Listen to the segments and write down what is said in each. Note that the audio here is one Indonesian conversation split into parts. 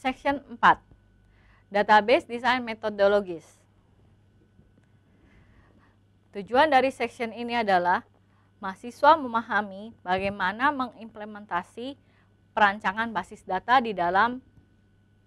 Section 4. Database Design Methodologies. Tujuan dari section ini adalah mahasiswa memahami bagaimana mengimplementasi perancangan basis data di dalam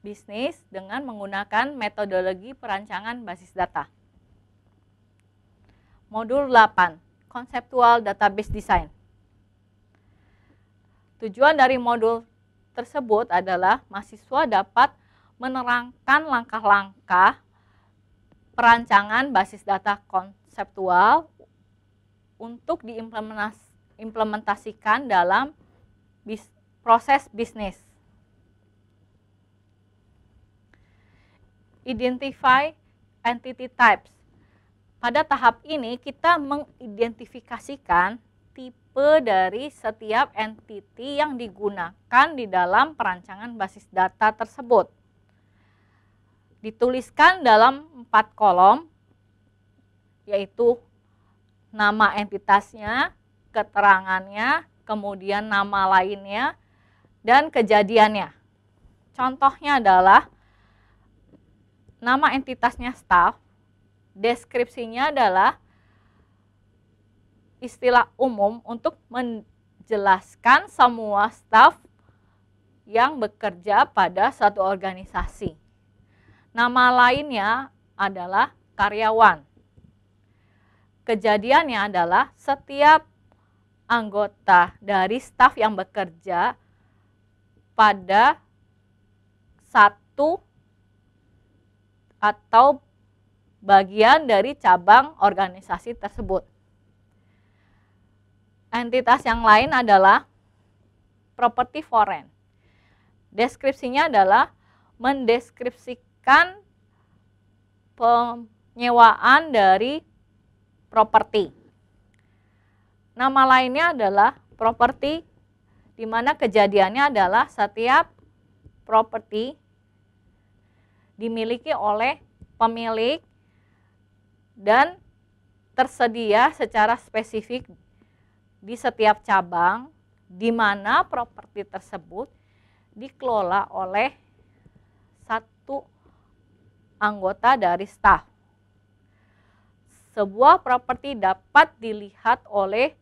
bisnis dengan menggunakan metodologi perancangan basis data. Modul 8, Conceptual Database Design. Tujuan dari modul tersebut adalah mahasiswa dapat menerangkan langkah-langkah perancangan basis data konseptual untuk diimplementasikan dalam proses bisnis. Identify entity types. Pada tahap ini kita mengidentifikasikan tipe dari setiap entity yang digunakan di dalam perancangan basis data tersebut. Dituliskan dalam 4 kolom, yaitu nama entitasnya, keterangannya, kemudian nama lainnya, dan kejadiannya. Contohnya adalah nama entitasnya staff, deskripsinya adalah istilah umum untuk menjelaskan semua staf yang bekerja pada suatu organisasi. Nama lainnya adalah karyawan. Kejadiannya adalah setiap anggota dari staf yang bekerja pada satu atau bagian dari cabang organisasi tersebut. Entitas yang lain adalah properti foreign. Deskripsinya adalah mendeskripsikan penyewaan dari properti. Nama lainnya adalah properti, di mana kejadiannya adalah setiap properti dimiliki oleh pemilik dan tersedia secara spesifik di setiap cabang, di mana properti tersebut dikelola oleh satu anggota dari staf. Sebuah properti dapat dilihat oleh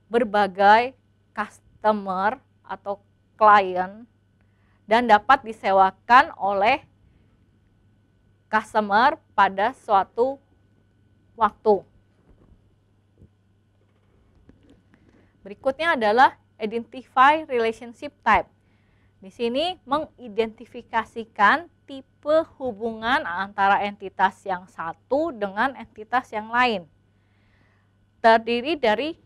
berbagai customer atau klien dan dapat disewakan oleh customer pada suatu waktu. Berikutnya adalah identify relationship type. Di sini mengidentifikasikan tipe hubungan antara entitas yang satu dengan entitas yang lain. Terdiri dari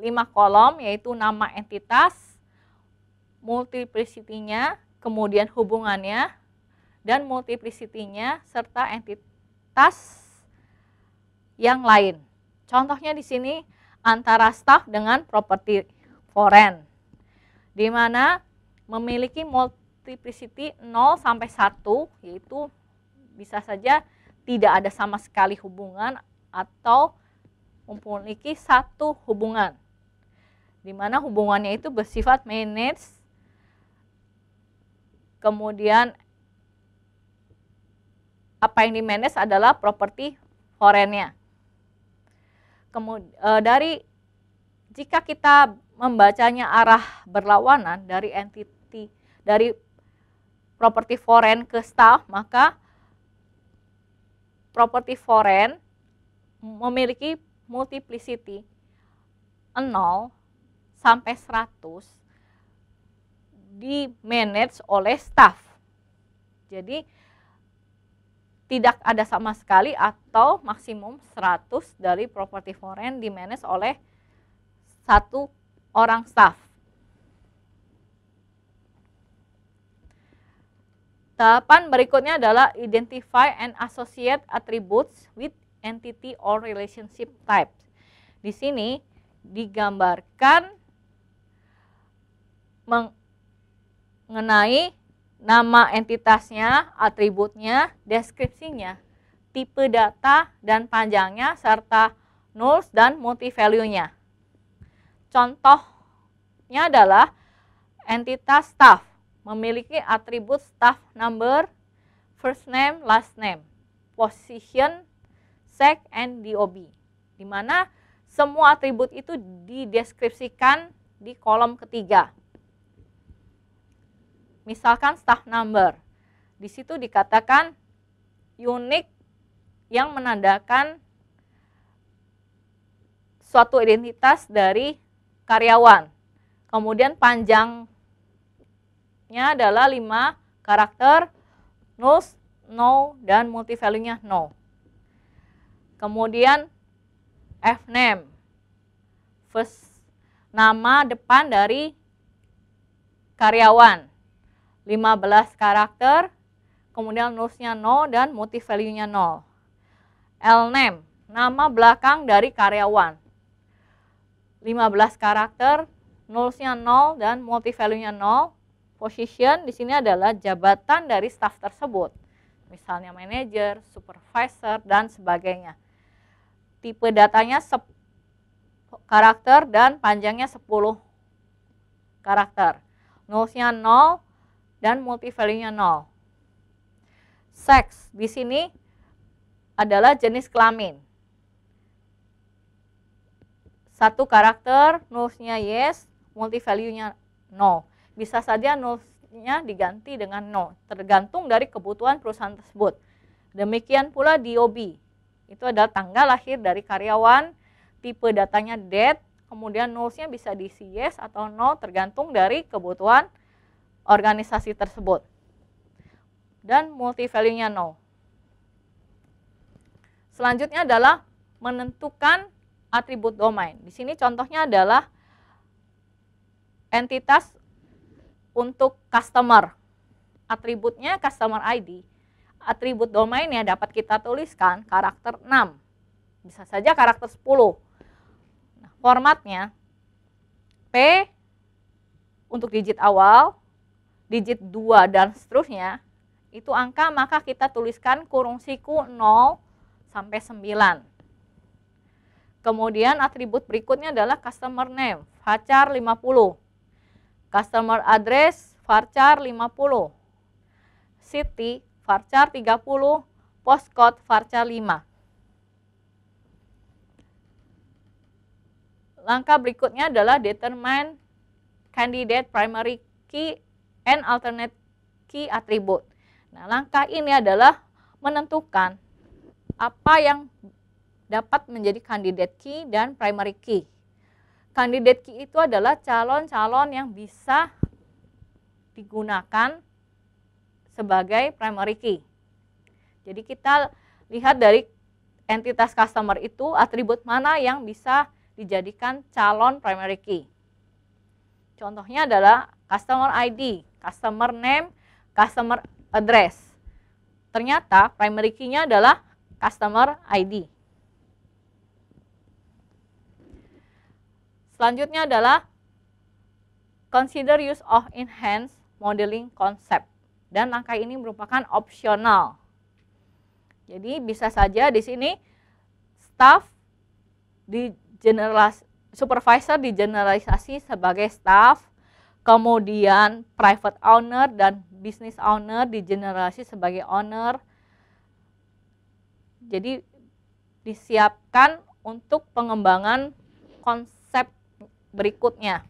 5 kolom, yaitu nama entitas, multiplicity-nya, kemudian hubungannya, dan multiplicity-nya, serta entitas yang lain. Contohnya di sini antara staff dengan properti foreign, di mana memiliki multiplicity 0 sampai 1, yaitu bisa saja tidak ada sama sekali hubungan atau memiliki satu hubungan, di mana hubungannya itu bersifat manage, kemudian apa yang di-manage adalah properti foreign-nya. Kemudian jika kita membacanya arah berlawanan dari entity dari properti foreign ke staff, maka properti foreign memiliki multiplicity 0 sampai 100 di manage oleh staff. Jadi tidak ada sama sekali atau maksimum 100 dari properti foreign di manage oleh satu orang staff. Tahapan berikutnya adalah identify and associate attributes with entity or relationship types. Di sini digambarkan mengenai nama entitasnya, atributnya, deskripsinya, tipe data dan panjangnya, serta nulls dan multi-value-nya. Contohnya adalah entitas staff. memiliki atribut staff number, first name, last name, position, sex, and DOB. Di mana semua atribut itu dideskripsikan di kolom ketiga. Misalkan staff number. Di situ dikatakan unique yang menandakan suatu identitas dari karyawan. Kemudian panjangnya adalah 5 karakter, null, no, dan multivalue-nya no. Kemudian F-name, first nama depan dari karyawan, 15 karakter, kemudian null-nya no dan multivalue-nya 0. L-name, nama belakang dari karyawan, 15 karakter, null-nya 0 dan multivalue-nya 0. Position di sini adalah jabatan dari staf tersebut, misalnya manajer, supervisor, dan sebagainya. Tipe datanya karakter dan panjangnya 10 karakter. Null-nya 0 dan multivalue-nya 0. Sex di sini adalah jenis kelamin. 1 karakter, null-nya yes, multivalue-nya no. Bisa saja null-nya diganti dengan no, tergantung dari kebutuhan perusahaan tersebut. Demikian pula DOB. Itu adalah tanggal lahir dari karyawan, tipe datanya date, kemudian null-nya bisa diisi yes atau no, tergantung dari kebutuhan organisasi tersebut. Dan multivalue-nya no. Selanjutnya adalah menentukan atribut domain. Di sini contohnya adalah entitas untuk customer. Atributnya customer ID. Atribut domainnya dapat kita tuliskan karakter 6. Bisa saja karakter 10. Nah, formatnya P untuk digit awal, digit 2 dan seterusnya. Itu angka, maka kita tuliskan kurung siku 0 sampai 9. Kemudian atribut berikutnya adalah customer name, varchar 50. Customer address, varchar 50. City, varchar 30. Postcode, varchar 5. Langkah berikutnya adalah determine candidate primary key and alternate key attribute. Nah, langkah ini adalah menentukan apa yang dapat menjadi candidate key dan primary key. Candidate key itu adalah calon-calon yang bisa digunakan sebagai primary key. Jadi kita lihat dari entitas customer itu atribut mana yang bisa dijadikan calon primary key. Contohnya adalah customer ID, customer name, customer address. Ternyata primary key-nya adalah customer ID. Selanjutnya adalah consider use of enhanced modeling concept. Dan langkah ini merupakan opsional. Jadi bisa saja di sini staff supervisor digeneralisasi sebagai staff, kemudian private owner dan business owner digeneralisasi sebagai owner. Jadi disiapkan untuk pengembangan konsep berikutnya.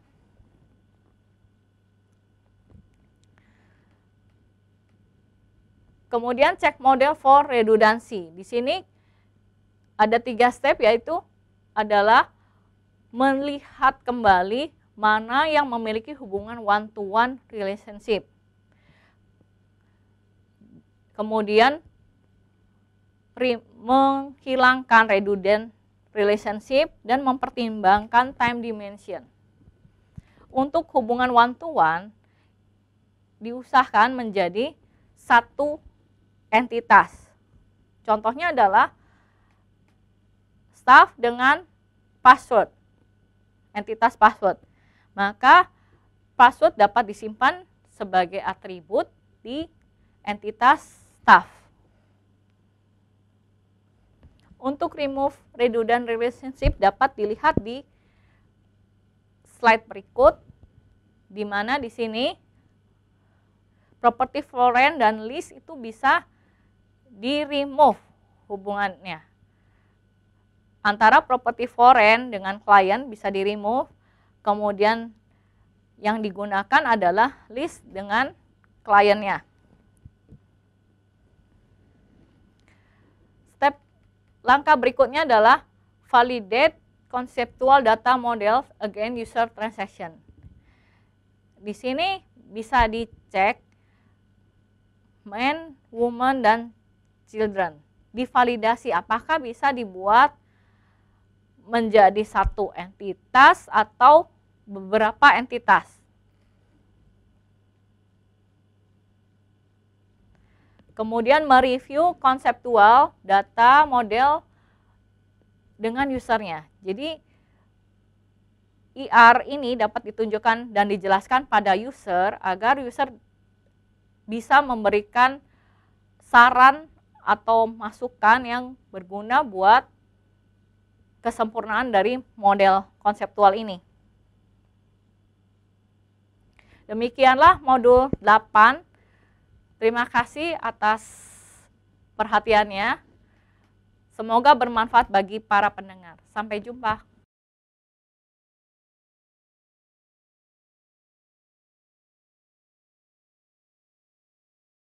Kemudian cek model for redundancy. Di sini ada 3 step, yaitu adalah melihat kembali mana yang memiliki hubungan one-to-one relationship. Kemudian menghilangkan redundant relationship dan mempertimbangkan time dimension. Untuk hubungan one-to-one diusahakan menjadi satu entitas. Contohnya adalah staff dengan password, entitas password. Maka password dapat disimpan sebagai atribut di entitas staff. Untuk remove redundant relationship dapat dilihat di slide berikut, di mana di sini properti foreign dan list itu bisa di-remove hubungannya. Antara properti foreign dengan klien bisa di-remove, kemudian yang digunakan adalah list dengan kliennya. Step langkah berikutnya adalah validate conceptual data models against user transaction. Di sini bisa dicek man, woman, dan children. Divalidasi apakah bisa dibuat menjadi satu entitas atau beberapa entitas. Kemudian mereview konseptual data model dengan usernya. Jadi IR ini dapat ditunjukkan dan dijelaskan pada user agar user bisa memberikan saran atau masukan yang berguna buat kesempurnaan dari model konseptual ini. Demikianlah modul 8. Terima kasih atas perhatiannya. Semoga bermanfaat bagi para pendengar. Sampai jumpa.